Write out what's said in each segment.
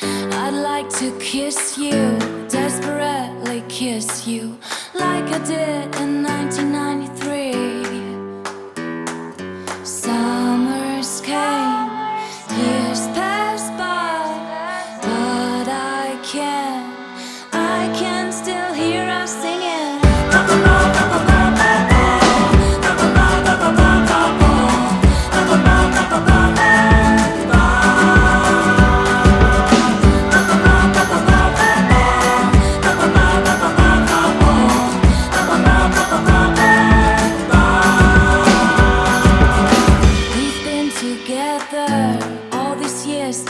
I'd like to kiss you, desperately kiss you, like I did in 1993. Summers came, years passed by, but I can still hear us singing.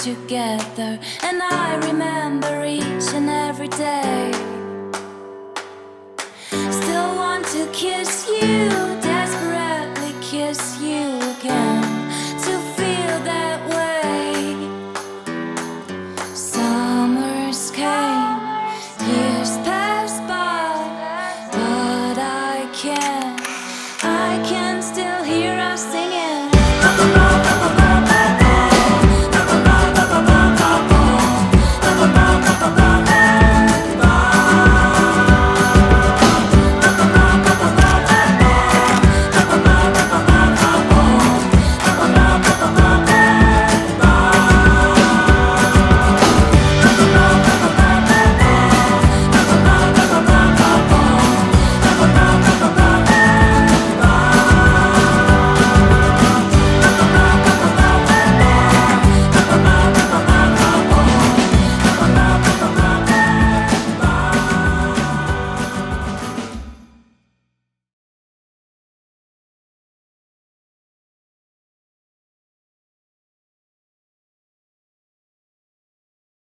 Together, and I remember each and every day. Still want to kiss you, desperately kiss you again.